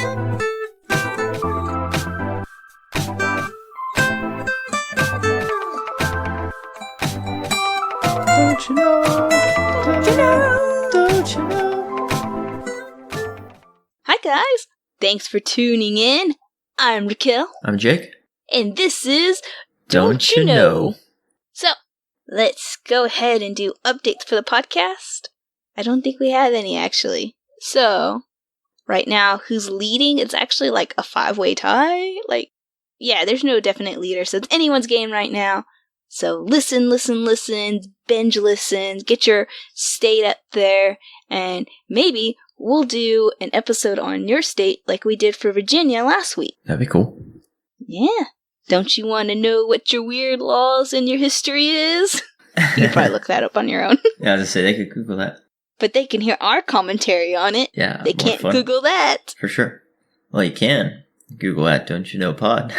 Don't you know? Don't you know? Don't you know? Hi guys! Thanks for tuning in. I'm Raquel. I'm Jake. And this is Don't You Know? So, let's go ahead and do updates for the podcast. I don't think we have any actually. So, right now, who's leading? It's actually like a 5-way tie. There's no definite leader, so it's anyone's game right now. So listen, binge listen, get your state up there, and maybe we'll do an episode on your state like we did for Virginia last week. That'd be cool. Yeah. Don't you want to know what your weird laws in your history is? You can probably look that up on your own. Yeah, I was gonna say, they could Google that. But they can hear our commentary on it. Yeah, they can't Google that. For sure. Well, you can. Google that, Don't You Know Pod.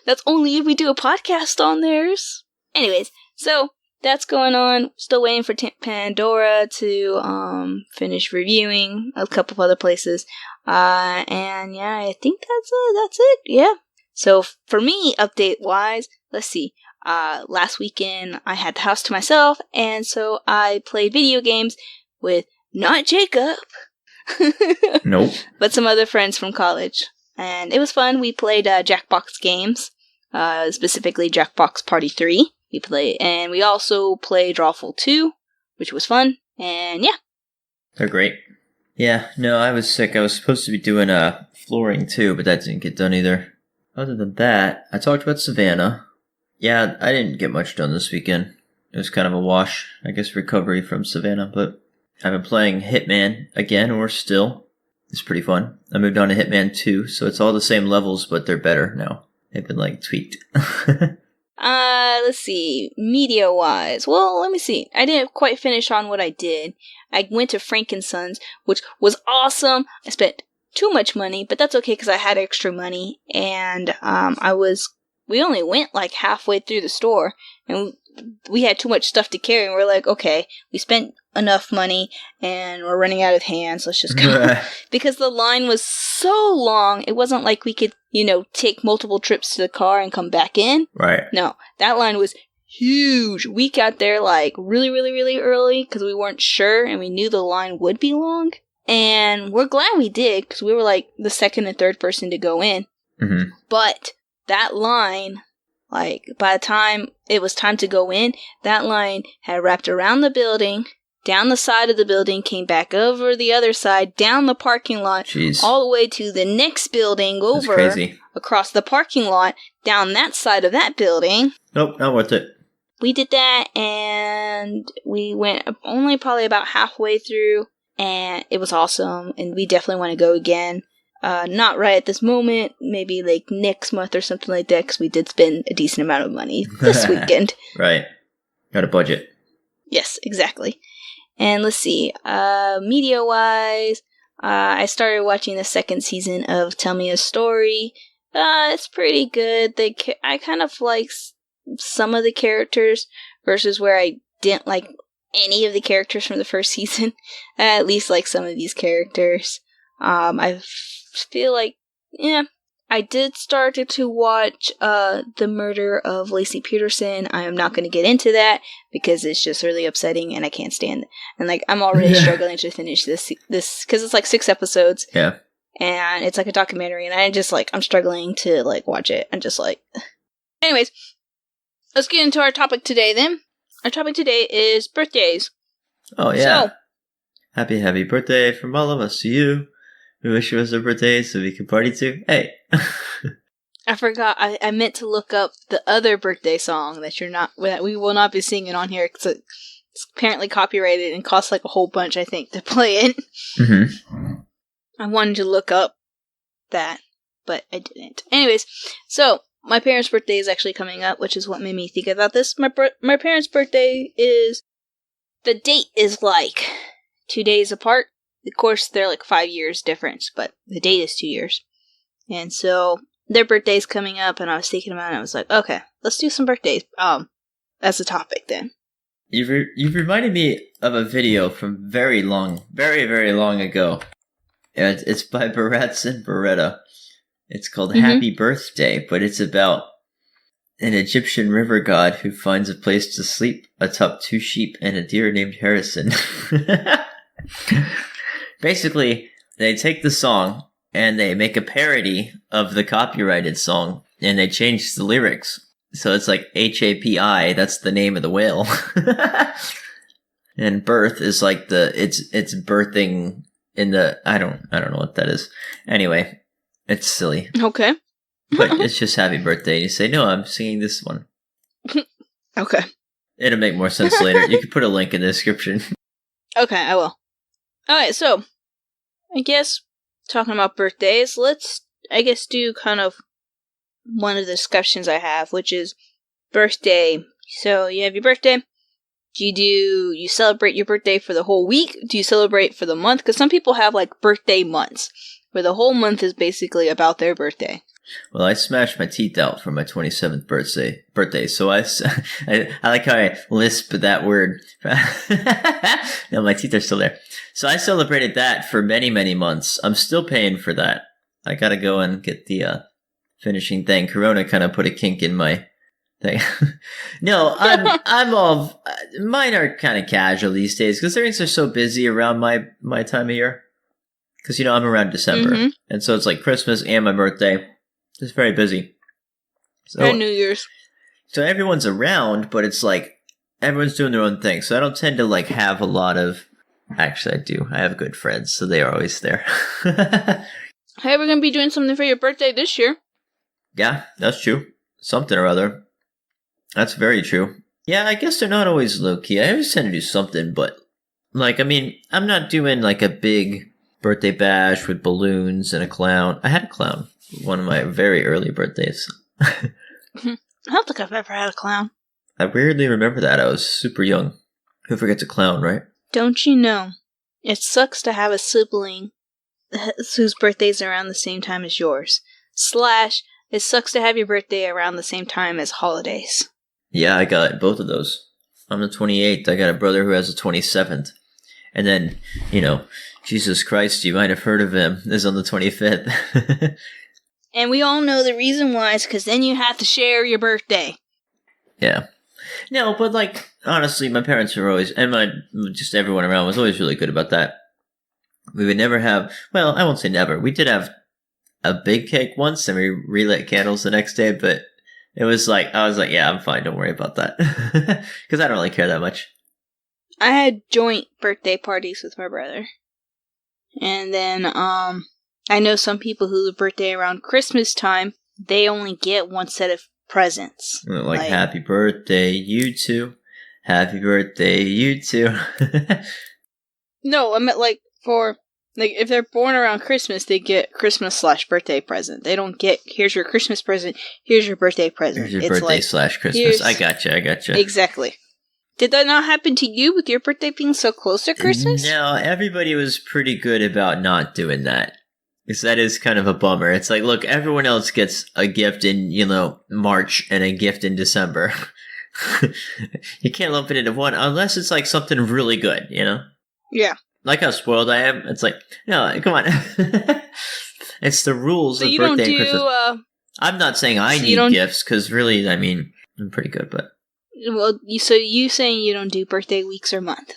That's only if we do a podcast on theirs. Anyways, so that's going on. Still waiting for Pandora to finish reviewing a couple of other places. And yeah, I think that's it. Yeah. So for me, update-wise, let's see. Last weekend, I had the house to myself, and so I played video games with not Jacob. Nope. But some other friends from college. And it was fun. We played Jackbox games, specifically Jackbox Party 3. And we also played Drawful 2, which was fun. And yeah. They're great. Yeah, no, I was sick. I was supposed to be doing flooring too, but that didn't get done either. Other than that, I talked about Savannah. Yeah, I didn't get much done this weekend. It was kind of a wash, I guess, recovery from Savannah, but I've been playing Hitman again, or still. It's pretty fun. I moved on to Hitman 2, so it's all the same levels, but they're better now. They've been, tweaked. Let's see. Media-wise. Well, let me see. I didn't quite finish on what I did. I went to Frank & Sons, which was awesome. I spent too much money, but that's okay because I had extra money. And we only went halfway through the store, and we had too much stuff to carry, and we're like, okay, we spent enough money, and we're running out of hands, let's just go. Because the line was so long, it wasn't like we could, take multiple trips to the car and come back in. Right. No, that line was huge. We got there, really, really, really early, because we weren't sure, and we knew the line would be long. And we're glad we did, because we were, the second and third person to go in. Mm-hmm. But that line, by the time it was time to go in, that line had wrapped around the building, down the side of the building, came back over the other side, down the parking lot, Jeez. All the way to the next building, over, crazy. Across the parking lot, down that side of that building. Nope, not worth it. We did that, and we went only probably about halfway through, and it was awesome, and we definitely want to go again. Not right at this moment, maybe next month or something like that, because we did spend a decent amount of money this weekend. Right. Got a budget. Yes, exactly. And let's see, media-wise, I started watching the second season of Tell Me a Story. It's pretty good. I kind of like some of the characters versus where I didn't like any of the characters from the first season. At least like some of these characters. I feel like, I did start to watch The Murder of Lacey Peterson. I am not going to get into that because it's just really upsetting and I can't stand it. And I'm already struggling to finish this because it's 6 episodes. Yeah. And it's a documentary and I'm struggling to watch it. I'm just anyways, let's get into our topic today then. Our topic today is birthdays. Oh yeah. So, happy birthday from all of us to you. We wish it was a birthday so we can party too. Hey. I forgot. I meant to look up the other birthday song that we will not be singing on here because it's apparently copyrighted and costs a whole bunch, I think, to play it. Mm-hmm. I wanted to look up that, but I didn't. Anyways, so my parents' birthday is actually coming up, which is what made me think about this. My parents' birthday the date is 2 days apart. Of course, they're 5 years difference, but the date is 2 years. And so their birthday's coming up, and I was thinking about it, and I was like, okay, let's do some birthdays. As a topic then. You've reminded me of a video from very long ago. And it's by Barretts and Beretta. It's called Mhm. Happy Birthday, but it's about an Egyptian river god who finds a place to sleep atop 2 sheep and a deer named Harrison. Basically, they take the song and they make a parody of the copyrighted song and they change the lyrics. So it's like HAPI, that's the name of the whale. And birth is like it's birthing in the I don't know what that is. Anyway, it's silly. Okay. But it's just happy birthday. And you say, no, I'm singing this one. Okay. It'll make more sense later. You can put a link in the description. Okay, I will. Alright, so, I guess, talking about birthdays, let's, do kind of one of the discussions I have, which is birthday. So, you have your birthday. You celebrate your birthday for the whole week? Do you celebrate for the month? Because some people have, like, birthday months, where the whole month is basically about their birthday. Well, I smashed my teeth out for my 27th birthday, so I like how I lisp that word. No, my teeth are still there. So I celebrated that for many, many months. I'm still paying for that. I gotta go and get the finishing thing. Corona kind of put a kink in my thing. No, I'm all, mine are kind of casual these days because things are so busy around my time of year. Because, I'm around December. And so it's like Christmas and my birthday. It's very busy. And New Year's. So everyone's around, but it's like everyone's doing their own thing. So I don't tend to like have a lot of. Actually, I do. I have good friends, so they are always there. Hey, we're gonna be doing something for your birthday this year. Yeah, that's true. Something or other. That's very true. Yeah, I guess they're not always low key. I always tend to do something, but like, I mean, I'm not doing like a big birthday bash with balloons and a clown. I had a clown. One of my very early birthdays. I don't think I've ever had a clown. I weirdly remember that. I was super young. Who forgets a clown, right? Don't you know? It sucks to have a sibling whose birthday's around the same time as yours. / it sucks to have your birthday around the same time as holidays. Yeah, I got both of those. I'm the 28th. I got a brother who has the 27th. And then, Jesus Christ, you might have heard of him, is on the 25th. And we all know the reason why is because then you have to share your birthday. Yeah. No, but like, honestly, my parents were always, and just everyone around was always really good about that. We would never have, well, I won't say never. We did have a big cake once and we relit candles the next day, but it was like, I was like, yeah, I'm fine. Don't worry about that. Because I don't really care that much. I had joint birthday parties with my brother. And then, I know some people whose birthday around Christmas time, they only get one set of presents. Like happy birthday, you too. Happy birthday, you too. No, I meant if they're born around Christmas, they get Christmas / birthday present. They don't get, here's your Christmas present, here's your birthday present. Here's your birthday / Christmas. I gotcha. Exactly. Did that not happen to you with your birthday being so close to Christmas? No, everybody was pretty good about not doing that. Because that is kind of a bummer. It's like, look, everyone else gets a gift in, March and a gift in December. You can't lump it into one unless it's like something really good, Yeah. Like how spoiled I am. It's like, no, come on. It's the rules so of you birthday don't and Christmas. I'm not saying I need gifts, because really, I mean, I'm pretty good, but... Well, so you saying you don't do birthday weeks or month?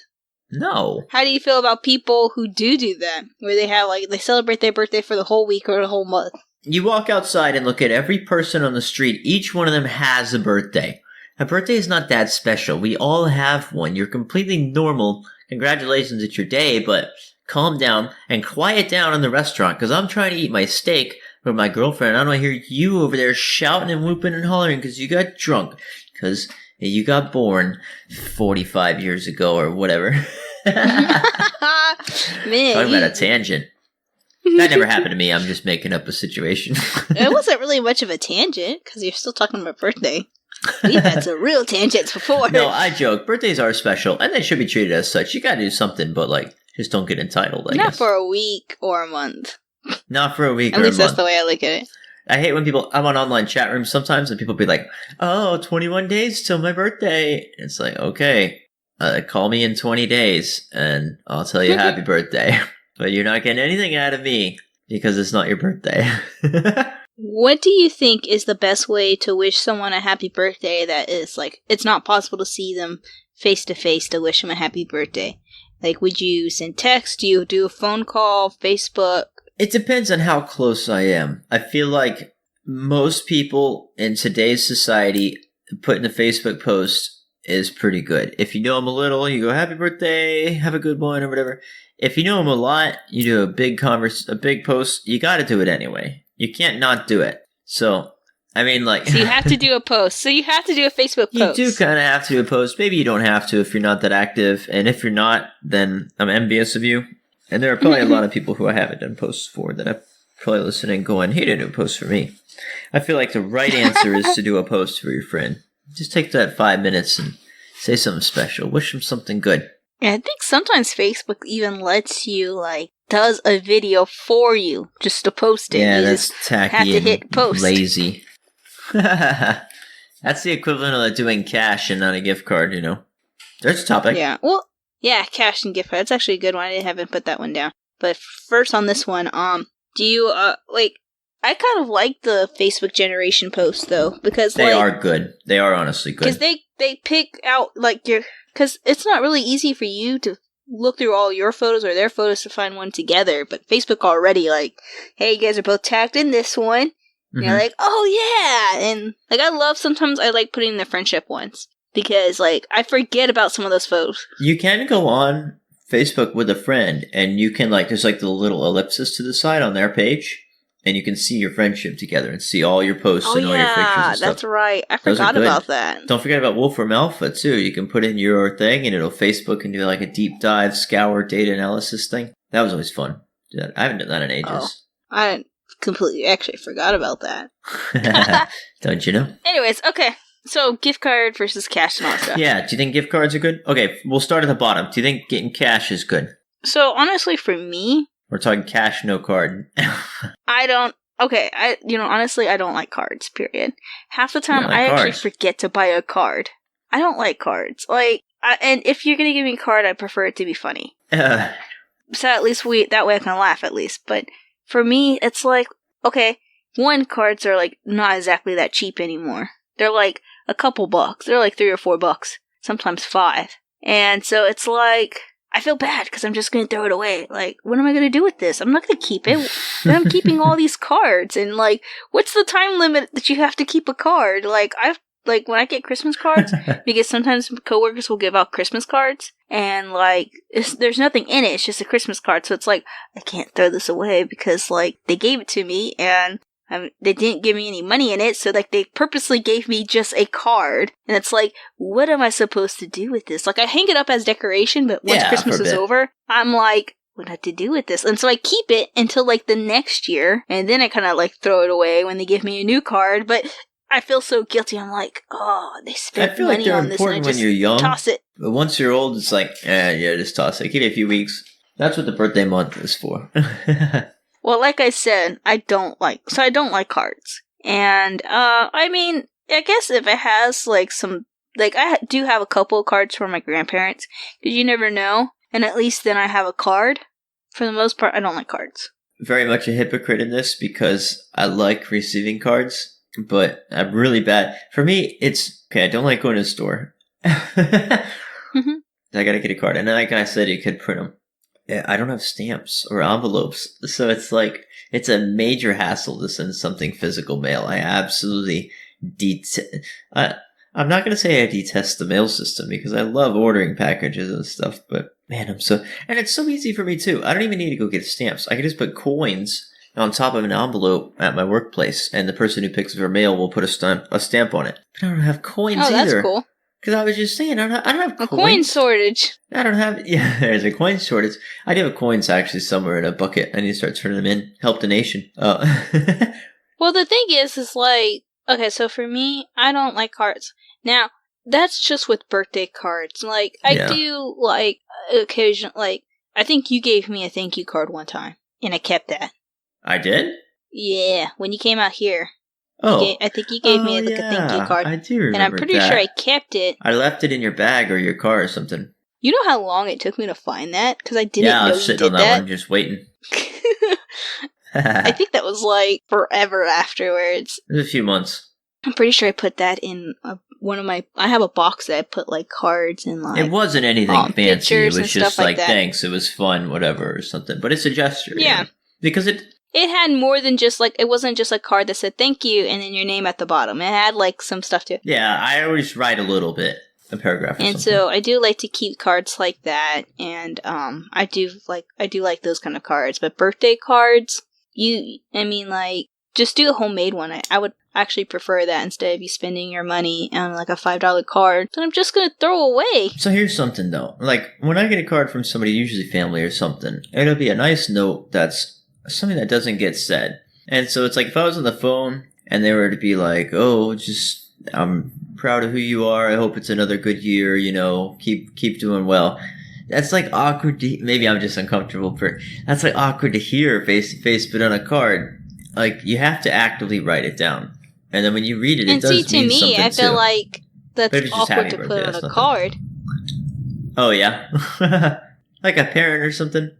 No. How do you feel about people who do that? Where they have, they celebrate their birthday for the whole week or the whole month? You walk outside and look at every person on the street. Each one of them has a birthday. A birthday is not that special. We all have one. You're completely normal. Congratulations, it's your day, but calm down and quiet down in the restaurant, because I'm trying to eat my steak with my girlfriend. I don't want to hear you over there shouting and whooping and hollering because you got drunk. Because you got born 45 years ago or whatever. Man, talking about a tangent. That never happened to me. I'm just making up a situation. It wasn't really much of a tangent, because you're still talking about birthday. We've had some real tangents before. No, I joke. Birthdays are special, and they should be treated as such. You gotta do something, but, just don't get entitled, I guess. Not for a week or a month. Not for a week or a At month. least that's the way I look at it. I hate when I'm on online chat rooms sometimes, and people be like, oh, 21 days till my birthday. It's like, okay, call me in 20 days, and I'll tell you happy birthday. But you're not getting anything out of me because it's not your birthday. What do you think is the best way to wish someone a happy birthday that is, like, it's not possible to see them face to face to wish them a happy birthday? Like, would you send text? Do you do a phone call, Facebook? It depends on how close I am. I feel like most people in today's society, putting a Facebook post is pretty good. If you know them a little, you go, happy birthday, have a good one, or whatever. If you know them a lot, you do a big post, you gotta do it anyway. You can't not do it. So, I mean, like... So you have to do a post. So you have to do a Facebook post. You do kind of have to do a post. Maybe you don't have to if you're not that active. And if you're not, then I'm envious of you. And there are probably a lot of people who I haven't done posts for that are probably listening going, he didn't do a post for me. I feel like the right answer is to do a post for your friend. Just take that 5 minutes and say something special. Wish them something good. Yeah, I think sometimes Facebook even lets you, like, does a video for you just to post it. Yeah, you that's just tacky have to hit post. Lazy. That's the equivalent of doing cash and not a gift card, you know. There's a topic. Yeah, well, yeah, cash and gift card. That's actually a good one. I haven't put that one down. But first on this one, do you, like, I kind of like the Facebook generation posts, though, because, they are good. They are honestly good. Because they pick out, like, because it's not really easy for you to look through all your photos or their photos to find one together, but Facebook already, like, hey, you guys are both tagged in this one. Mm-hmm. And you're like, oh, yeah! And, like, sometimes I like putting in the friendship ones, because, like, I forget about some of those photos. You can go on Facebook with a friend, and you can, like, there's, like, the little ellipsis to the side on their page, and you can see your friendship together and see all your posts and all your pictures and stuff. That's right. I forgot about that. Don't forget about Wolfram Alpha, too. You can put in your thing, and it'll Facebook and do, like, a deep dive, scour, data analysis thing. That was always fun. I haven't done that in ages. Oh, I completely actually forgot about that. Don't you know? Anyways, okay. So, gift card versus cash and all that stuff. Yeah, do you think gift cards are good? Okay, we'll start at the bottom. Do you think getting cash is good? So, honestly, for me... We're talking cash, no card. Honestly, I don't like cards, period. Half the time, I actually forget to buy a card. I don't like cards. Like, and if you're gonna give me a card, I prefer it to be funny. So at least that way I can laugh at least. But for me, it's like, okay, cards are like not exactly that cheap anymore. They're like a couple bucks. They're like $3 or $4, sometimes $5. And so it's like, I feel bad because I'm just going to throw it away. Like, what am I going to do with this? I'm not going to keep it. Then I'm keeping all these cards. And, like, what's the time limit that you have to keep a card? Like, when I get Christmas cards, because sometimes coworkers will give out Christmas cards. And, like, there's nothing in it. It's just a Christmas card. So it's like, I can't throw this away because, like, they gave it to me and they didn't give me any money in it, so, like, they purposely gave me just a card. And it's like, what am I supposed to do with this? Like, I hang it up as decoration, but once Christmas is over, I'm like, what do I have to do with this? And so I keep it until, like, the next year, and then I kind of, like, throw it away when they give me a new card, but I feel so guilty. I'm like, oh, they spent money on this, and I just when you're young, toss it. But once you're old, it's like, just toss it. Give it a few weeks. That's what the birthday month is for. Well, like I said, I don't like cards. And, I mean, I guess if it has, like, some, like, I do have a couple of cards for my grandparents, because you never know, and at least then I have a card. For the most part, I don't like cards. Very much a hypocrite in this, because I like receiving cards, but I'm really bad. For me, it's, okay, I don't like going to the store. Mm-hmm. I gotta get a card, and like I said, you could print them. I don't have stamps or envelopes, so it's like, it's a major hassle to send something physical mail. I absolutely I'm not going to say I detest the mail system because I love ordering packages and stuff, but man, and it's so easy for me too. I don't even need to go get stamps. I can just put coins on top of an envelope at my workplace, and the person who picks up their mail will put a stamp on it. But I don't have coins either. Oh, that's cool. Because I was just saying, I don't have coins. A coin shortage. I don't have... Yeah, there's a coin shortage. I do have coins actually somewhere in a bucket. I need to start turning them in. Help the nation. Well, the thing is like... Okay, so for me, I don't like cards. Now, that's just with birthday cards. Like, I do, like, occasion... Like, I think you gave me a thank you card one time. And I kept that. I did? Yeah, when you came out here. Oh. I think you gave me a thank you card. I do remember and I'm pretty sure I kept it. I left it in your bag or your car or something. You know how long it took me to find that? Because I didn't Yeah, I know was you sitting did on that that. one just waiting. I think that was like forever afterwards. It was a few months. I'm pretty sure I put that in one of my. I have a box that I put like cards and like. It wasn't anything fancy. It Pictures was and just stuff like that. thanks. It was fun, whatever, or something. But it's a gesture. Yeah. Because it had more than just like, it wasn't just a card that said thank you and then your name at the bottom. It had like some stuff too. Yeah, I always write a little bit, a paragraph or And something. so I do like to keep cards like that, and I do like those kind of cards. But birthday cards, just do a homemade one. I would actually prefer that instead of you spending your money on like a $5 card that I'm just gonna throw away. So here's something though. Like when I get a card from somebody, usually family or something, it'll be a nice note that's something that doesn't get said. And so it's like if I was on the phone and they were to be like, "Oh, just I'm proud of who you are. I hope it's another good year. Keep doing well." That's like awkward. Maybe I'm just uncomfortable, but that's like awkward to hear face to face. But on a card, like you have to actively write it down. And then when you read it, And it does see, to mean me, something I feel too. like But if that's it's just awkward happy to birthday, put on that's a nothing. card. Oh yeah, like a parent or something.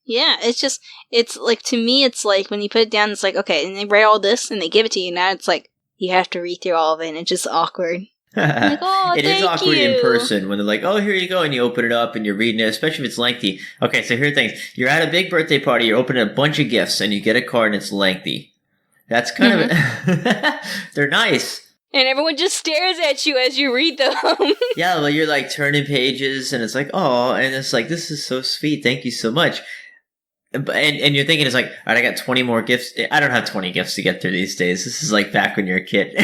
Yeah, it's like, to me, it's like when you put it down, it's like, okay, and they write all this and they give it to you. Now it's like you have to read through all of it, and it's just awkward. Like, oh, It is thank awkward in you. person when they're like, "Oh, here you go," and you open it up and you're reading it, especially if it's lengthy. Okay, so here are things: you're at a big birthday party, you're opening a bunch of gifts, and you get a card and it's lengthy. That's kind of they're nice. And everyone just stares at you as you read them. Yeah, well, you're like turning pages, and it's like, oh, and it's like, this is so sweet. Thank you so much. And you're thinking, it's like, all right, I got 20 more gifts. I don't have 20 gifts to get through these days. This is like back when you're a kid.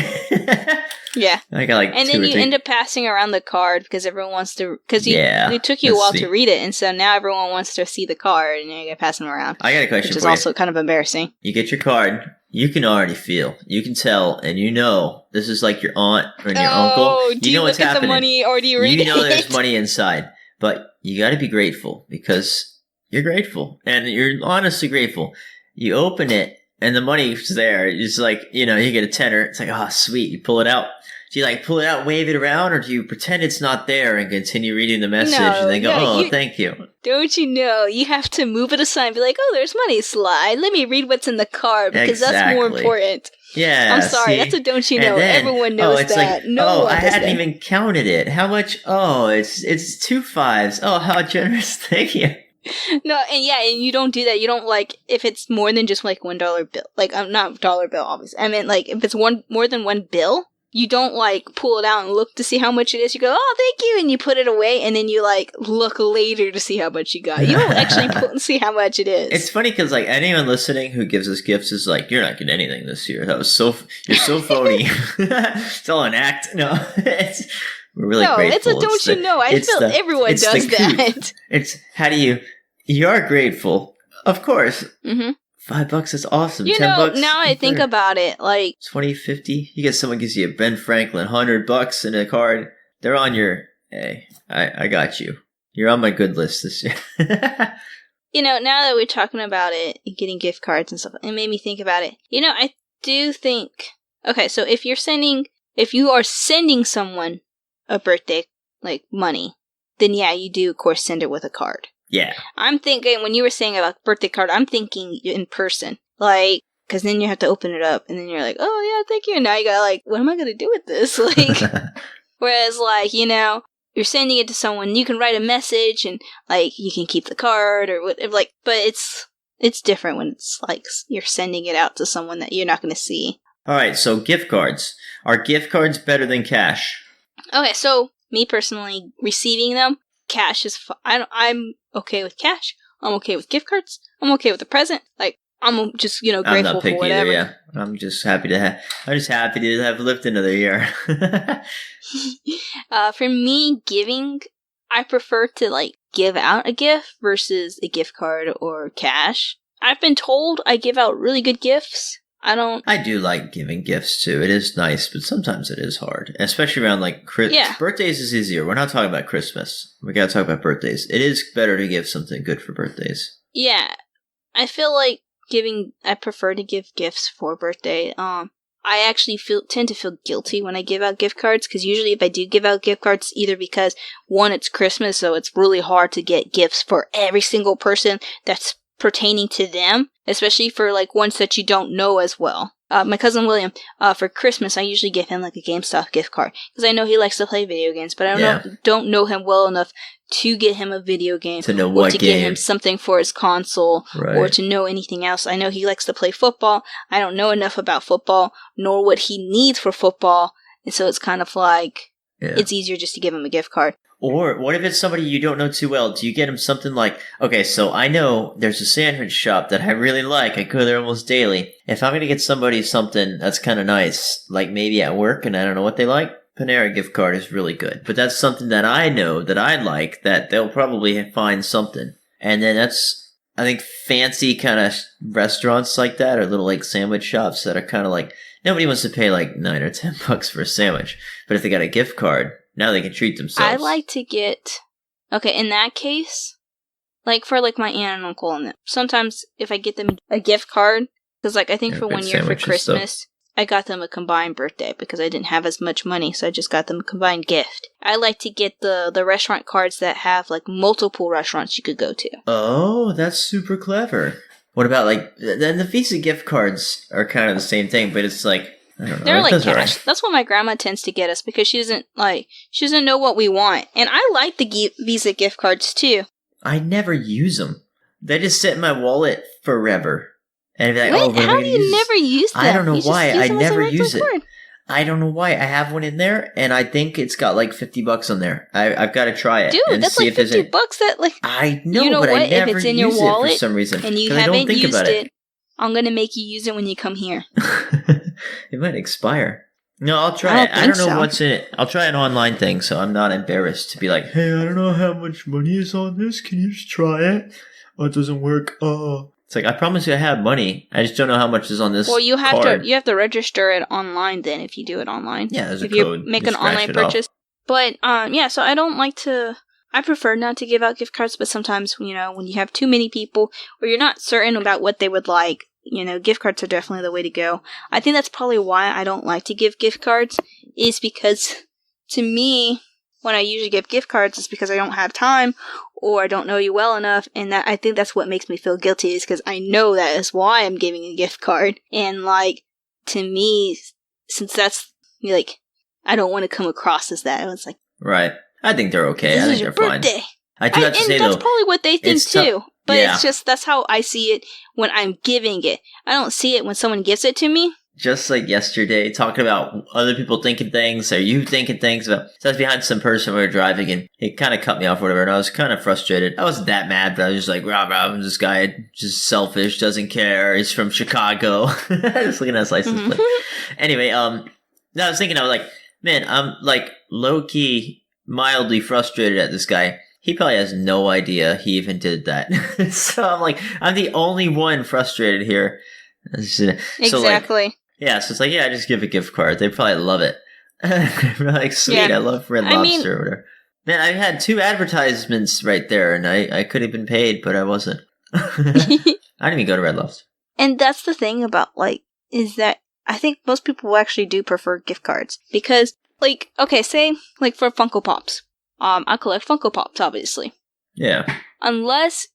Yeah. I got like and two then or you three. end up passing around the card because everyone wants to, because Yeah, it took you a that's while sweet. to read it, and so now everyone wants to see the card, and you gotta pass them around. I got a question Which is for you. also kind of embarrassing. You get your card. You can already feel. You can tell, and you know this is like your aunt or your uncle. Do You know you what's look at happening. the money or do you read You know it? there's money inside, but you got to be grateful because you're grateful, and you're honestly grateful. You open it, and the money's there. It's like, you get a tenner. It's like, oh, sweet. You pull it out. Do you like pull it out, wave it around, or do you pretend it's not there and continue reading the message and then go, thank you? Don't you know? You have to move it aside and be like, oh, there's money slide. Let me read what's in the card because that's more Exactly. important. Yeah. I'm sorry. see? That's a don't you And know. then- Everyone knows it's that. Like, No one I does hadn't that. even counted it. How much? Oh, it's 2 5s. Oh, how generous. Thank you. No, and you don't do that. You don't, like, if it's more than just like $1 bill. Like, not dollar bill, obviously. I meant, like, if it's more than one bill, you don't, like, pull it out and look to see how much it is. You go, oh, thank you, and you put it away, and then you, like, look later to see how much you got. You don't actually see how much it is. It's funny because, like, anyone listening who gives us gifts is like, you're not getting anything this year. You're so phony. It's all an act. No, we're really grateful. It's a don't you know. I feel everyone does that. It's you are grateful. Of course. Mm-hmm. $5 is awesome. You $10. know, now I think about it, like 20, 50. You get someone gives you a Ben Franklin $100 in a card. They're on your. Hey, I got you. You're on my good list this year. now that we're talking about it, getting gift cards and stuff, it made me think about it. I do think. Okay, so if you are sending someone a birthday like money, then yeah, you do of course send it with a card. Yeah. I'm thinking, when you were saying about birthday card, I'm thinking in person. Like, because then you have to open it up, and then you're like, oh, yeah, thank you. And now you got like, what am I going to do with this? Like, whereas, like, you're sending it to someone, you can write a message, and, like, you can keep the card, or whatever, like, but it's different when it's, like, you're sending it out to someone that you're not going to see. All right, so gift cards. Are gift cards better than cash? Okay, so, me personally, receiving them, cash is I'm okay with cash. I'm okay with gift cards. I'm okay with the present. Like, I'm just, I'm grateful not picky for whatever. either, yeah. I'm just happy to have lived another year. For me, giving, I prefer to, like, give out a gift versus a gift card or cash. I've been told I give out really good gifts. I do like giving gifts too. It is nice, but sometimes it is hard, especially around like birthdays is easier. We're not talking about Christmas. We gotta talk about birthdays. It is better to give something good for birthdays. Yeah, I feel like I prefer to give gifts for birthday. I actually tend to feel guilty when I give out gift cards, because usually if I do give out gift cards, either because, one, it's Christmas, so it's really hard to get gifts for every single person that's pertaining to them, especially for like ones that you don't know as well. My cousin William, for Christmas, I usually give him like a GameStop gift card, because I know he likes to play video games, but I don't know him well enough to get him a video game, to know or what to game. get him something for his console, or to know anything else. I know he likes to play football. I don't know enough about football, nor what he needs for football, and so it's kind of like, it's easier just to give him a gift card. Or what if it's somebody you don't know too well? Do you get him something like, okay, so I know there's a sandwich shop that I really like. I go there almost daily. If I'm going to get somebody something that's kind of nice, like maybe at work and I don't know what they like, Panera gift card is really good. But that's something that I know that I like, that they'll probably find something. And then that's, I think, fancy kind of restaurants like that, or little like sandwich shops that are kind of like, nobody wants to pay like $9 or $10 for a sandwich. But if they got a gift card, now they can treat themselves. I like to get, okay, in that case, like for like my aunt and uncle, and sometimes if I get them a gift card, because like I think for 1 year for Christmas, I got them a combined birthday because I didn't have as much money, so I just got them a combined gift. I like to get the restaurant cards that have like multiple restaurants you could go to. Oh, that's super clever. What about like, then the Visa gift cards are kind of the same thing, but it's like, I don't know. They're like cash. Right. That's what my grandma tends to get us, because she doesn't know what we want. And I like the Visa gift cards too. I never use them. They just sit in my wallet forever. And be like, what? How do you never use them? I don't know why. I never use it. I don't know why. I have one in there, and I think it's got like $50 on there. I've got to try it. Dude, and that's see like $50 that like. I know, you know but what? I never if it's in use your wallet it for some reason, and you haven't used it, I'm gonna make you use it when you come here. It might expire. No, I'll try it. I don't know what's in it. I'll try an online thing, so I'm not embarrassed to be like, hey, I don't know how much money is on this. Can you just try it? Oh, it doesn't work. Oh. It's like, I promise you I have money. I just don't know how much is on this Well, you have card. to register it online then if you do it online. Yeah, there's if a code. You make an online purchase. But, yeah, so I don't like to... I prefer not to give out gift cards, but sometimes, when you have too many people, or you're not certain about what they would like, gift cards are definitely the way to go. I think that's probably why I don't like to give gift cards, is because, to me, when I usually give gift cards, it's because I don't have time, or I don't know you well enough, and I think that's what makes me feel guilty, is because I know that is why I'm giving a gift card, and, like, to me, since that's, like, I don't want to come across as that, it's like... Right. I think they're okay. This I think is your they're birthday. Fine. I do have to say, that's though, probably what they think too. But yeah. It's just, that's how I see it when I'm giving it. I don't see it when someone gives it to me. Just like yesterday, talking about other people thinking things, or you thinking things about. So I was behind some person we were driving, and it kind of cut me off or whatever, and I was kind of frustrated. I wasn't that mad, but I was just like, rah, this guy just selfish, doesn't care, he's from Chicago. Just looking at his license plate. Anyway, I was thinking, I was like, man, I'm like low-key mildly frustrated at this guy. He probably has no idea he even did that. So I'm like, I'm the only one frustrated here. So exactly. Like, yeah, so it's like, yeah, I just give a gift card. They probably love it. We're like, sweet, yeah. I love Red Lobster or whatever. Man, I had 2 advertisements right there, and I could have been paid, but I wasn't. I didn't even go to Red Lobster. And that's the thing about, like, is that I think most people actually do prefer gift cards. Because, like, okay, say, like, for Funko Pops. I collect Funko Pops, obviously. Yeah. Unless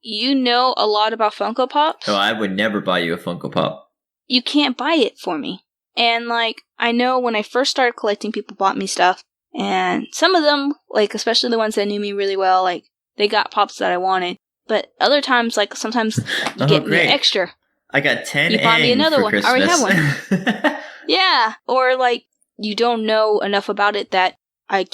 you know a lot about Funko Pops. Oh, I would never buy you a Funko Pop. You can't buy it for me. And, like, I know when I first started collecting, people bought me stuff. And some of them, like, especially the ones that knew me really well, like, they got pops that I wanted. But other times, like, sometimes you get me an extra. I got 10 You bought me another one. Christmas. I already have one. Yeah. Or, like, you don't know enough about it that I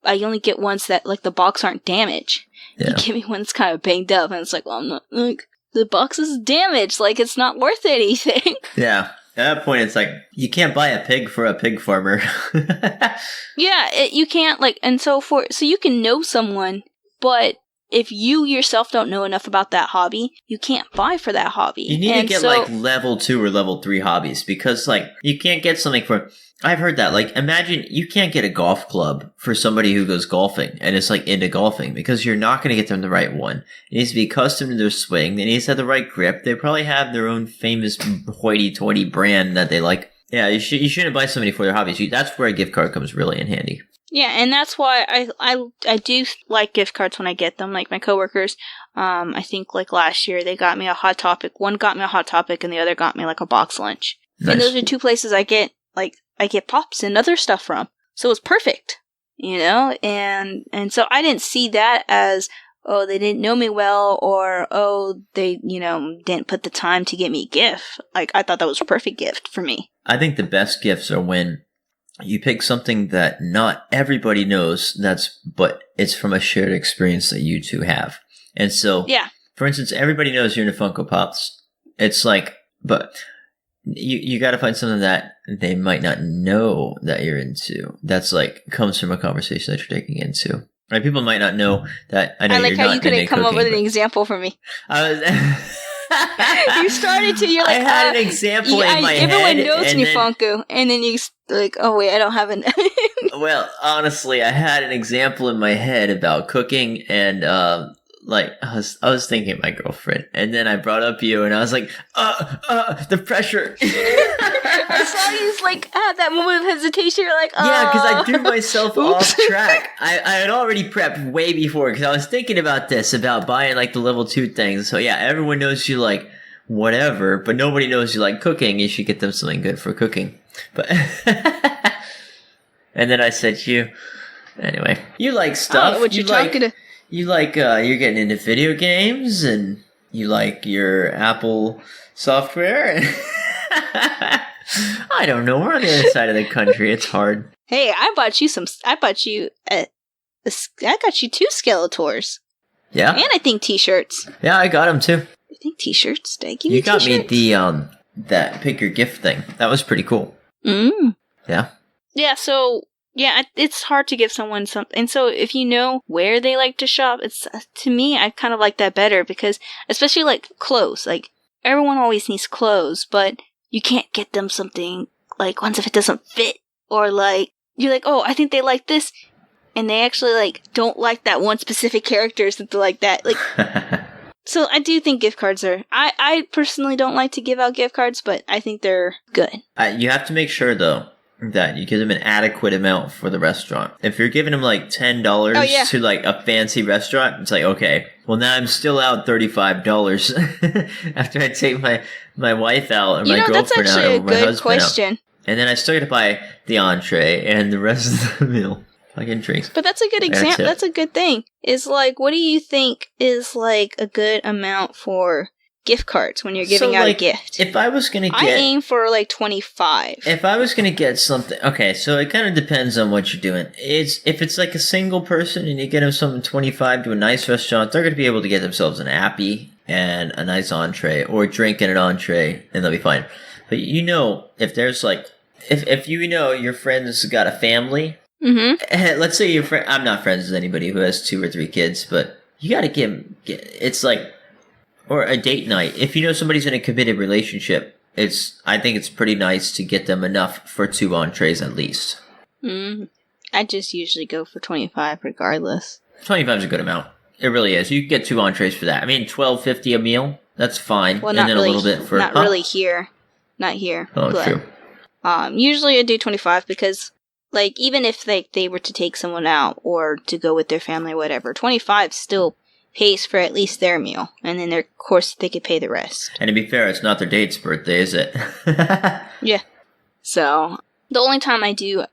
only get ones that, like, the box aren't damaged. Yeah. You give me one that's kind of banged up, and it's like, well, I'm not, like, the box is damaged. Like, it's not worth anything. Yeah. At that point, it's like, you can't buy a pig for a pig farmer. Yeah, you can't, like, and so you can know someone, but if you yourself don't know enough about that hobby, you can't buy for that hobby. You need to get, like, level 2 or level 3 hobbies, because, like, you can't get something for... I've heard that. Like, imagine you can't get a golf club for somebody who goes golfing and is, like, into golfing, because you're not going to get them the right one. It needs to be custom to their swing. They need to have the right grip. They probably have their own famous hoity-toity brand that they like. Yeah, you shouldn't buy somebody for their hobbies. That's where a gift card comes really in handy. Yeah, and that's why I do like gift cards when I get them. Like my coworkers, I think like last year they got me a Hot Topic. One got me a Hot Topic, and the other got me like a box lunch. Nice. And those are two places I get pops and other stuff from. So it's perfect, you know. And so I didn't see that as, oh, they didn't know me well, or oh, they didn't put the time to get me a gift. Like I thought that was a perfect gift for me. I think the best gifts are when you pick something that not everybody knows, but it's from a shared experience that you two have. And so, yeah. For instance, everybody knows you're into Funko Pops. It's like, but you got to find something that they might not know that you're into. That's like comes from a conversation that you're taking into. Right? People might not know that. I know like you're how not you couldn't come up with an example for me. I was. You started to. You're like, I had an example in my head. Everyone knows me, Funko, and then you like, oh wait, I don't have an. Well, honestly, I had an example in my head about cooking, and like I was thinking of my girlfriend, and then I brought up you, and I was like, the pressure. I saw you like that moment of hesitation. You're like, yeah, because I threw myself off Oops. track. I had already prepped way before because I was thinking about this, about buying like the level 2 things. So yeah, everyone knows you like whatever, but nobody knows you like cooking. You should get them something good for cooking. But and then I said you. Anyway, you like stuff. What you talking to? You like you're getting into video games, and you like your Apple software. I don't know. We're on the other side of the country. It's hard. Hey, I got you 2 Skeletors. Yeah, and I think T-shirts. Yeah, I got them too. I think T-shirts. Did I give you got T-shirts? me the that pick your gift thing. That was pretty cool. Yeah. Yeah. So yeah, it's hard to give someone something. And so if you know where they like to shop, it's to me, I kind of like that better because especially like clothes. Like everyone always needs clothes, but you can't get them something like once if it doesn't fit, or like you're like, oh, I think they like this, and they actually like don't like that one specific character or something like that. Like, so I do think gift cards are. I personally don't like to give out gift cards, but I think they're good. You have to make sure though that you give them an adequate amount for the restaurant. If you're giving them like $10 to like a fancy restaurant, it's like, okay, well now I'm still out $35 after I take my wife out and my girlfriend that's actually out a or my good husband question. out. And then I still got to buy the entree and the rest of the meal. Fucking drinks. But that's a good example. That's a good thing. Is like, what do you think is like a good amount for gift cards when you're giving out a gift? If I was going to I aim for like 25. If I was going to get something, okay, so it kind of depends on what you're doing. If it's like a single person and you get them something 25 to a nice restaurant, they're going to be able to get themselves an appy and a nice entree, or a drink and an entree, and they'll be fine. But if there's like, if you know your friend's got a family, let's say your friend, I'm not friends with anybody who has 2 or 3 kids, but you got to it's like, or a date night. If you know somebody's in a committed relationship, I think it's pretty nice to get them enough for 2 entrees at least. I just usually go for 25 regardless. 25 is a good amount. It really is. You can get 2 entrees for that. I mean, $12.50 a meal. That's fine. Well, and then really, a little bit for not really here. Not here. Oh, but, true. Usually I do 25 because, like, even if they were to take someone out or to go with their family or whatever, 25 still pays for at least their meal, and then of course they could pay the rest. And to be fair, it's not their date's birthday, is it? Yeah. So the only time I do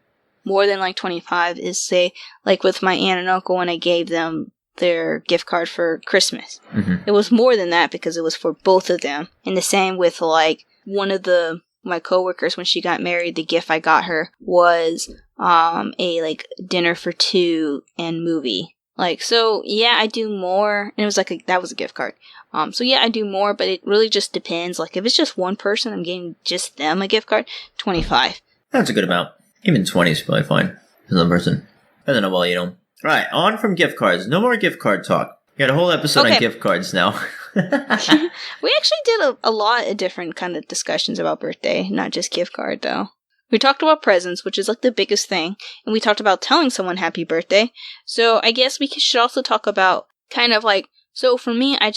more than like 25 is, say, like with my aunt and uncle when I gave them their gift card for Christmas. It was more than that because it was for both of them. And the same with like one of my coworkers when she got married. The gift I got her was a like dinner for 2 and movie. Like, so, yeah, I do more, and it was like, that was a gift card. So yeah, I do more, but it really just depends. Like, if it's just one person, I'm getting just them a gift card, 25. That's a good amount. Even 20 is probably fine for one person. I don't know well, Alright, on from gift cards. No more gift card talk. We got a whole episode on gift cards now. We actually did a lot of different kind of discussions about birthday, not just gift card, though. We talked about presents, which is like the biggest thing, and we talked about telling someone happy birthday. So I guess we should also talk about kind of like, so for me, I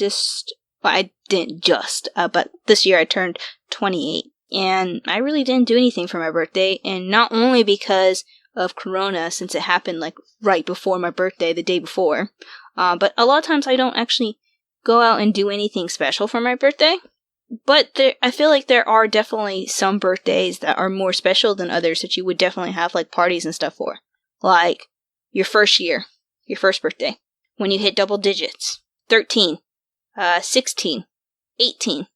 didn't just, but this year I turned 28 and I really didn't do anything for my birthday, and not only because of Corona, since it happened like right before my birthday, the day before, but a lot of times I don't actually go out and do anything special for my birthday. But I feel like there are definitely some birthdays that are more special than others that you would definitely have like parties and stuff for. Like your first year, your first birthday, when you hit double digits, 13, 16, 18,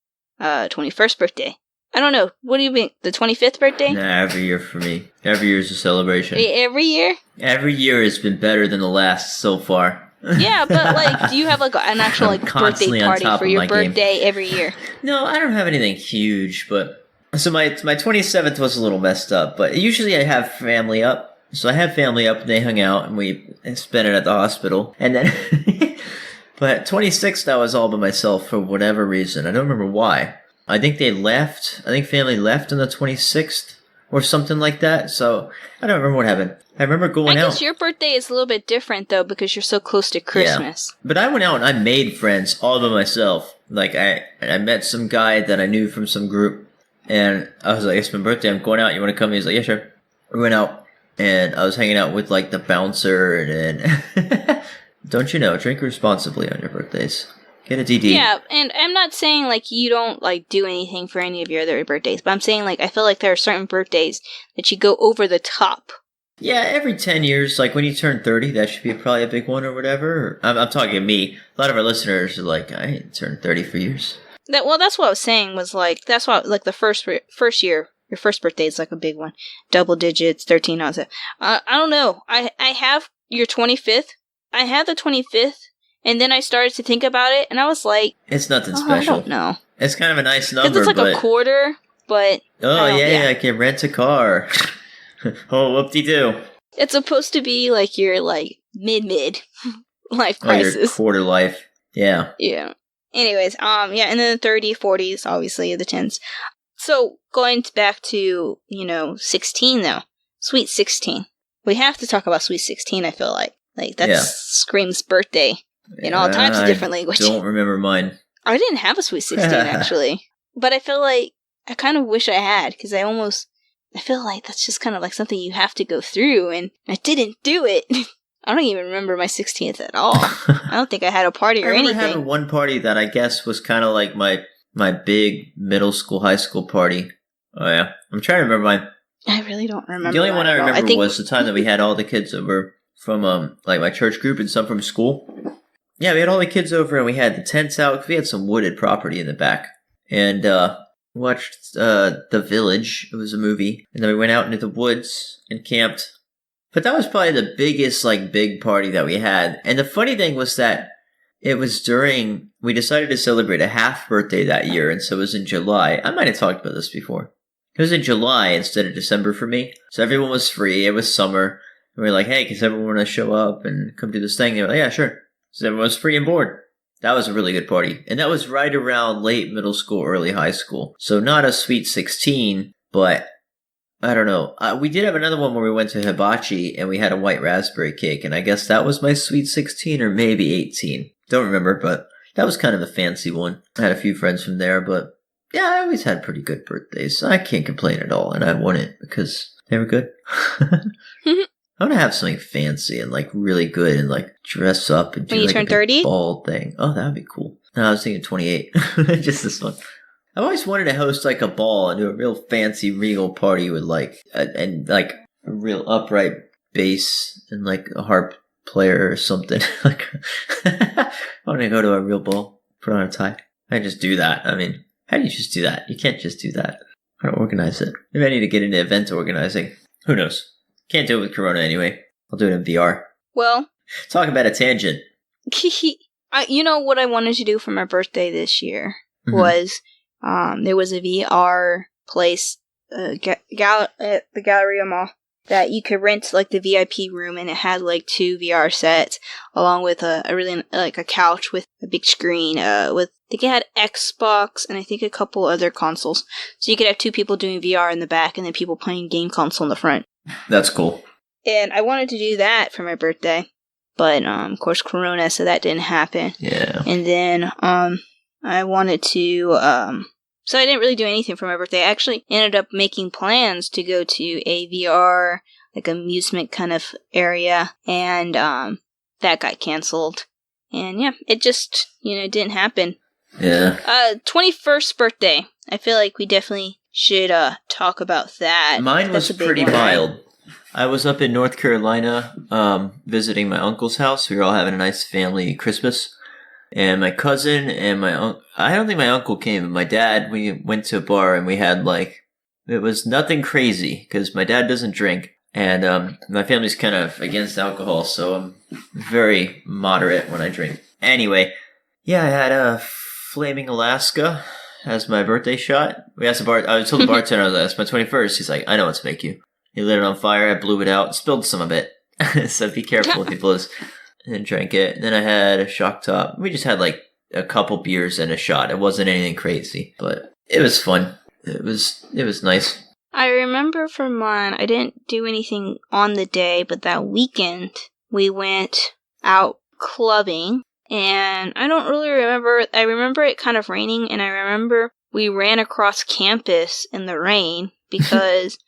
21st birthday. I don't know. What do you mean? The 25th birthday? Nah, every year for me. Every year is a celebration. Every year? Every year has been better than the last so far. Yeah, but like, do you have like an actual like birthday party for your birthday every year? No, I don't have anything huge, but so my 27th was a little messed up. But usually I have family up, so I had family up and they hung out and we spent it at the hospital. And then, but 26th I was all by myself for whatever reason. I don't remember why. I think they left. I think family left on the 26th or something like that. So I don't remember what happened. I remember going out. I guess your birthday is a little bit different, though, because you're so close to Christmas. Yeah. But I went out and I made friends all by myself. Like, I met some guy that I knew from some group, and I was like, it's my birthday, I'm going out, you want to come? He's like, yeah, sure. We went out, and I was hanging out with, like, the bouncer, and don't you know, drink responsibly on your birthdays. Get a DD. Yeah, and I'm not saying, like, you don't, like, do anything for any of your other birthdays, but I'm saying, like, I feel like there are certain birthdays that you go over the top. Yeah, every 10 years, like when you turn 30, that should be probably a big one or whatever. I'm talking me. A lot of our listeners are like, I ain't turned 30 for years. Well, that's what I was saying was like, that's why, like the first year, your first birthday is like a big one. Double digits, 13, I don't know. I have your 25th. I had the 25th, and then I started to think about it, and I was like, it's nothing special. I don't know. It's kind of a nice number, it's like a quarter, but... Oh, yeah, I can rent a car. Oh, whoop-de-doo. It's supposed to be like your, like, mid life crisis. Oh, your quarter life. Yeah. Yeah. Anyways, yeah, and then the 30s, 40s, obviously, the 10s. So, going back to, 16, though. Sweet 16. We have to talk about Sweet 16, I feel like. Like, that screams birthday in all types of different language. I don't remember mine. I didn't have a Sweet 16, actually. But I feel like I kind of wish I had, because I feel like that's just kind of like something you have to go through, and I didn't do it. I don't even remember my 16th at all. I don't think I had a party or anything. I remember having one party that I guess was kind of like my big middle school, high school party. Oh, yeah. I'm trying to remember mine. I really don't remember. The only one I remember was the time that we had all the kids over from, like, my church group and some from school. Yeah, we had all the kids over, and we had the tents out, because we had some wooded property in the back. And, watched The Village. It was a movie. And then we went out into the woods and camped. But that was probably the biggest, like, big party that we had. And the funny thing was that it was we decided to celebrate a half birthday that year, and so it was in July. I might have talked about this before. It was in July instead of December for me. So everyone was free. It was summer. And we were like, hey, does everyone want to show up and come do this thing? They were like, yeah, sure. So everyone was free and board. That was a really good party. And that was right around late middle school, early high school. So not a Sweet 16, but I don't know. We did have another one where we went to Hibachi and we had a white raspberry cake. And I guess that was my Sweet 16 or maybe 18. Don't remember, but that was kind of a fancy one. I had a few friends from there, but yeah, I always had pretty good birthdays. So I can't complain at all. And I won it because they were good. I want to have something fancy and, like, really good and, like, dress up and do, when you like, turn a 30? ball thing. Oh, that would be cool. No, I was thinking 28. Just this one. I've always wanted to host, like, a ball and do a real fancy, regal party with, like, and like, a real upright bass and, like, a harp player or something. Like, I want to go to a real ball, put on a tie. I just do that. I mean, how do you just do that? You can't just do that. How to organize it. Maybe I need to get into event organizing. Who knows? Can't do it with Corona anyway. I'll do it in VR. Well, talk about a tangent. You know what I wanted to do for my birthday this year was there was a VR place at the Galleria Mall that you could rent, like, the VIP room, and it had, like, 2 VR sets along with a really, like, a couch with a big screen with, I think it had Xbox and I think a couple other consoles. So you could have 2 people doing VR in the back and then people playing game console in the front. That's cool. And I wanted to do that for my birthday. But, of course, Corona, so that didn't happen. Yeah. And then, I wanted to, So I didn't really do anything for my birthday. I actually ended up making plans to go to a VR, like amusement kind of area, and that got canceled. And yeah, it just, didn't happen. Yeah. 21st birthday. I feel like we definitely should talk about that. Mine was pretty one, mild. Right? I was up in North Carolina visiting my uncle's house. We were all having a nice family Christmas. And my cousin and I don't think my uncle came, but my dad, we went to a bar and we had it was nothing crazy because my dad doesn't drink. And my family's kind of against alcohol, so I'm very moderate when I drink. Anyway, yeah, I had a Flaming Alaska as my birthday shot. I told the bartender, that's my 21st. He's like, I know what to make you. He lit it on fire, I blew it out, spilled some of it. So be careful with people. And drank it. And then I had a shock top. We just had a couple beers and a shot. It wasn't anything crazy, but it was fun. It was nice. I remember for mine, I didn't do anything on the day, but that weekend we went out clubbing, and I don't really remember. I remember it kind of raining, and I remember we ran across campus in the rain because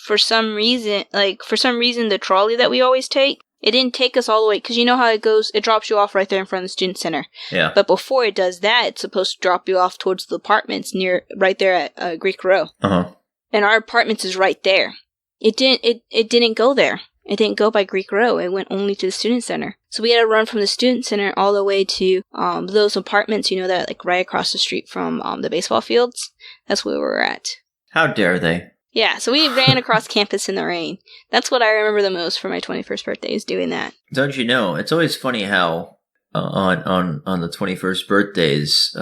for some reason, the trolley that we always take, it didn't take us all the way, because you know how it goes, it drops you off right there in front of the student center. Yeah. But before it does that, it's supposed to drop you off towards the apartments right there at Greek Row. Uh-huh. And our apartments is right there. It didn't go there. It didn't go by Greek Row. It went only to the student center. So we had to run from the student center all the way to those apartments, that right across the street from the baseball fields. That's where we were at. How dare they? Yeah, so we ran across campus in the rain. That's what I remember the most for my 21st birthday, is doing that. Don't you know? It's always funny how on the 21st birthdays,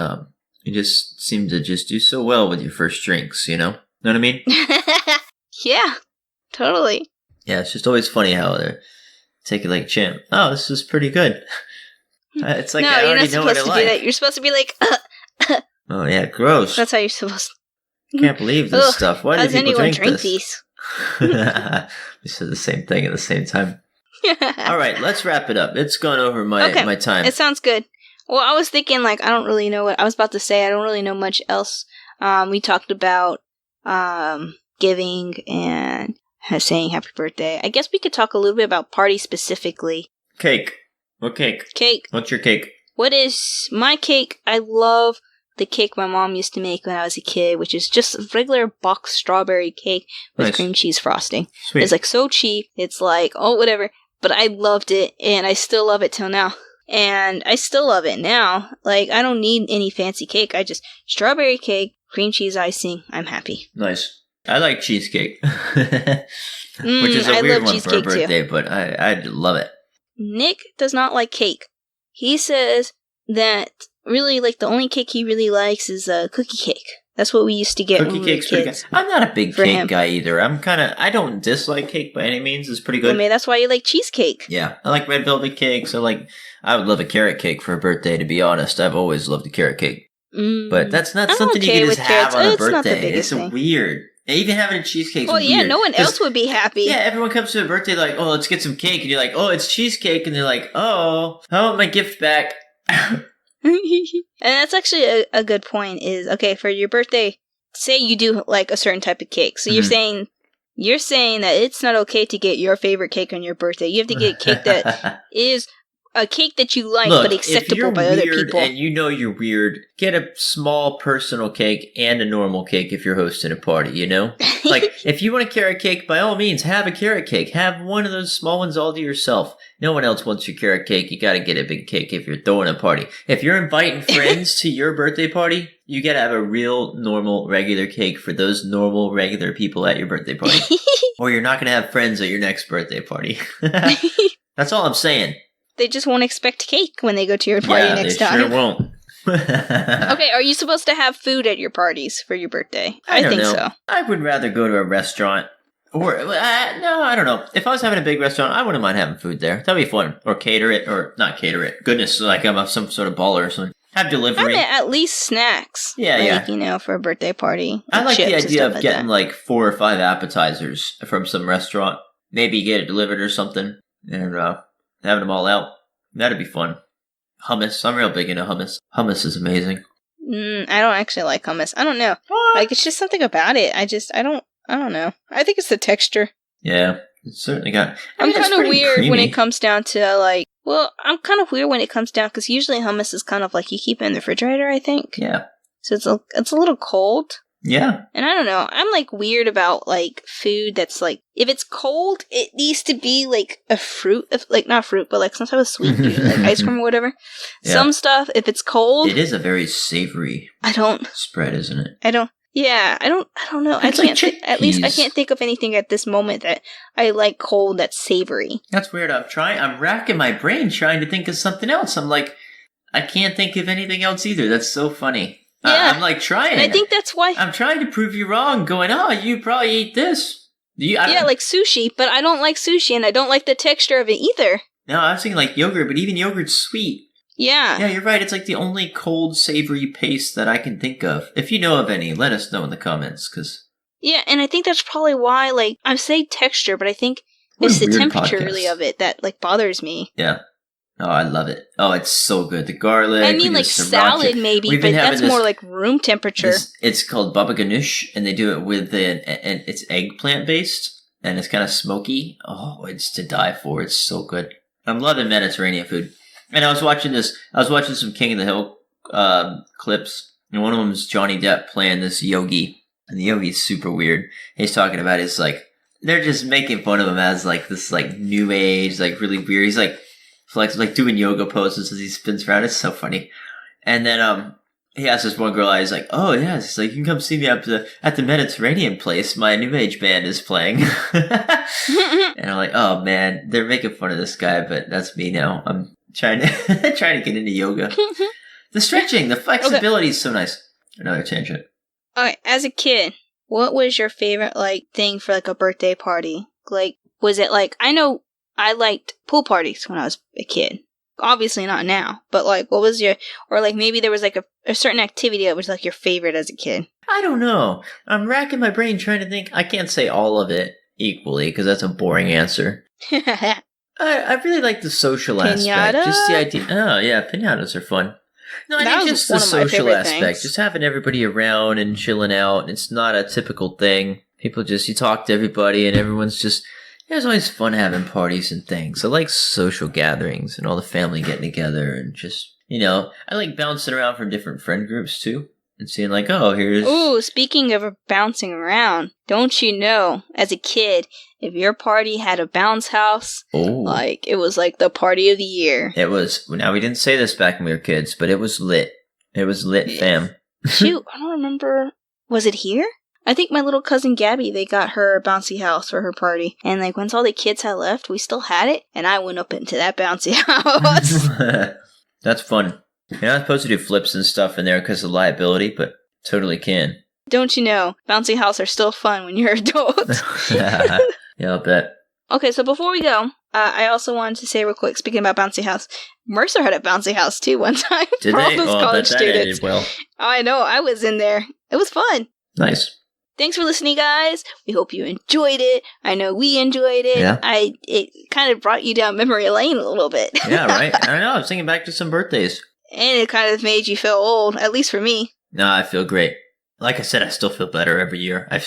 you just seem to just do so well with your first drinks, you know? Know what I mean? Yeah, totally. Yeah, it's just always funny how they're taking a champ. Oh, this is pretty good. It's like no, I you're already not know what I supposed to like. do that. You're supposed to be like, Oh yeah, gross. That's how you're supposed to. Can't believe this stuff. Why do people anyone drink these? We said the same thing at the same time. All right, let's wrap it up. It's gone over my time. It sounds good. Well, I was thinking, I don't really know what I was about to say. I don't really know much else. We talked about giving and saying happy birthday. I guess we could talk a little bit about parties specifically. Cake. What cake? Cake. What's your cake? What is my cake? I love the cake my mom used to make when I was a kid, which is just a regular box strawberry cake with cream cheese frosting. Sweet. It's so cheap. It's whatever. But I loved it, and I still love it till now. And I still love it now. I don't need any fancy cake. I just strawberry cake, cream cheese icing. I'm happy. Nice. I like cheesecake, which is a weird one for a birthday, too. But I love it. Nick does not like cake. He says that really, the only cake he really likes is cookie cake. That's what we used to get when we were kids. I'm not a big cake guy either. I don't dislike cake by any means. It's pretty good. Well, maybe that's why you like cheesecake. Yeah, I like red velvet cakes. I would love a carrot cake for a birthday, to be honest. I've always loved a carrot cake. But that's not something you can just have on a birthday. It's weird. Even having a cheesecake is weird. Well, yeah, no one else would be happy. Yeah, everyone comes to a birthday let's get some cake. And you're like, oh, it's cheesecake. And they're like, oh, I want my gift back. And that's actually a good point is, okay, for your birthday, say you do a certain type of cake. So you're saying that it's not okay to get your favorite cake on your birthday. You have to get cake that is a cake that you like, but acceptable by other people. And you know you're weird, get a small personal cake and a normal cake if you're hosting a party, you know? If you want a carrot cake, by all means, have a carrot cake. Have one of those small ones all to yourself. No one else wants your carrot cake. You gotta get a big cake if you're throwing a party. If you're inviting friends to your birthday party, you gotta have a real, normal, regular cake for those normal, regular people at your birthday party. Or you're not gonna have friends at your next birthday party. That's all I'm saying. They just won't expect cake when they go to your party next time. Sure won't. Okay, are you supposed to have food at your parties for your birthday? I think so. I would rather go to a restaurant. Or, no, I don't know. If I was having a big restaurant, I wouldn't mind having food there. That'd be fun. Or cater it, or not cater it. Goodness, I'm some sort of baller or something. Have delivery. I mean, at least snacks. Yeah. For a birthday party. I like the idea of getting 4 or 5 appetizers from some restaurant. Maybe get it delivered or something. And, having them all out. That'd be fun. Hummus. I'm real big into hummus. Hummus is amazing. I don't actually like hummus. I don't know. What? Like, it's just something about it. I don't know. I think it's the texture. Yeah, it's certainly got... I'm it's kind of pretty weird when creamy. it comes down to, like... Well, I'm kind of weird when it comes down, because usually hummus is kind of like you keep it in the refrigerator, I think. Yeah. So it's a little cold. Yeah. And I don't know. I'm, like, weird about, like, food that's, like... If it's cold, it needs to be, like, a fruit. Like, not fruit, but, like, some type of sweet food, like ice cream or whatever. Yeah. Some stuff, if it's cold... It is a very savory spread, isn't it? I don't know. It's like At least I chickpeas. can't think of anything at this moment that I like cold that's savory. That's weird. I'm racking my brain trying to think of something else. I'm like, I can't think of anything else either. That's so funny. Yeah. I'm like trying. And I think that's why... I'm trying to prove you wrong, going, oh, you probably eat this. like sushi, but I don't like sushi, and I don't like the texture of it either. No, I was thinking like yogurt, but even yogurt's sweet. Yeah. Yeah, you're right. It's like the only cold, savory paste that I can think of. If you know of any, let us know in the comments, because... Yeah, and I think that's probably why, like, I say texture, but I think it's the temperature really of it that, like, bothers me. Yeah. Oh, I love it. Oh, it's so good. The garlic. I mean, like, salad maybe, but that's more like room temperature. It's called baba ganoush, and they do it with and it's eggplant based, and it's kind of smoky. Oh, it's to die for. It's so good. I'm loving Mediterranean food. And I was watching some King of the Hill clips, and one of them is Johnny Depp playing this yogi, and the yogi's super weird. He's talking about his, like, they're just making fun of him as, like, this, like, new age, like, really weird. He's like doing yoga poses as he spins around. It's so funny. And then he asked this one girl, he's like, oh yeah, he's like, you can come see me at the Mediterranean place. My new age band is playing. And I'm like, oh man, they're making fun of this guy, but that's me now. I'm trying to get into yoga. The stretching, the flexibility is so nice. Another tangent. Okay, as a kid, what was your favorite, like, thing for, like, a birthday party? Like, was it, like, I know I liked pool parties when I was a kid. Obviously not now, but, like, what was your, or, like, maybe there was, like, a certain activity that was, like, your favorite as a kid? I don't know. I'm racking my brain trying to think. I can't say all of it equally, because that's a boring answer. I really like the social aspect. Just the idea. Oh, yeah, piñatas are fun. No, I think just the social aspect. Just having everybody around and chilling out. It's not a typical thing. People just, you talk to everybody and everyone's just, it was always fun having parties and things. I like social gatherings and all the family getting together and just, you know, I like bouncing around from different friend groups too. And seeing like, oh, here's... Ooh, speaking of bouncing around, don't you know, as a kid, if your party had a bounce house, like, it was like the party of the year. It was. Now, we didn't say this back when we were kids, but it was lit. It was lit, fam. Shoot, I don't remember. Was it here? I think my little cousin Gabby, they got her a bouncy house for her party. And, like, once all the kids had left, we still had it, and I went up into that bouncy house. That's fun. You're not supposed to do flips and stuff in there because of liability, but totally can. Don't you know, bouncy houses are still fun when you're an adult. Yeah, I'll bet. Okay, so before we go, I also wanted to say real quick, speaking about bouncy house, Mercer had a bouncy house too one time. Did for they? all those college students. Well. I know, I was in there. It was fun. Nice. Thanks for listening, guys. We hope you enjoyed it. I know we enjoyed it. Yeah. It kind of brought you down memory lane a little bit. Yeah, right. I know. I was thinking back to some birthdays. And it kind of made you feel old, at least for me. No, I feel great. Like I said, I still feel better every year. I'm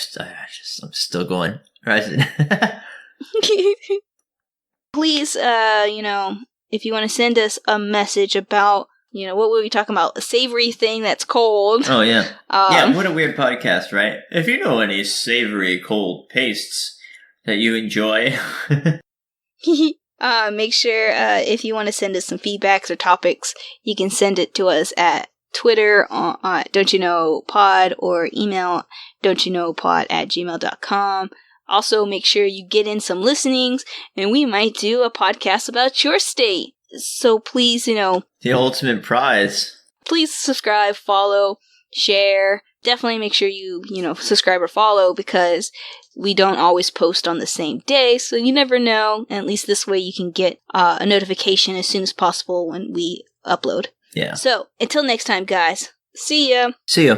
still going. Right? Please, if you want to send us a message about, what were we talking about? A savory thing that's cold. Oh, yeah. Yeah, what a weird podcast, right? If you know any savory cold pastes that you enjoy. Make sure, if you want to send us some feedbacks or topics, you can send it to us at Twitter, Don't You Know Pod, or email don'tyouknowpod@gmail.com. Also, make sure you get in some listenings, and we might do a podcast about your state. So please, The ultimate prize. Please subscribe, follow, share. Definitely make sure you, subscribe or follow, because we don't always post on the same day, so you never know. And at least this way you can get a notification as soon as possible when we upload. Yeah. So, until next time, guys. See ya. See ya.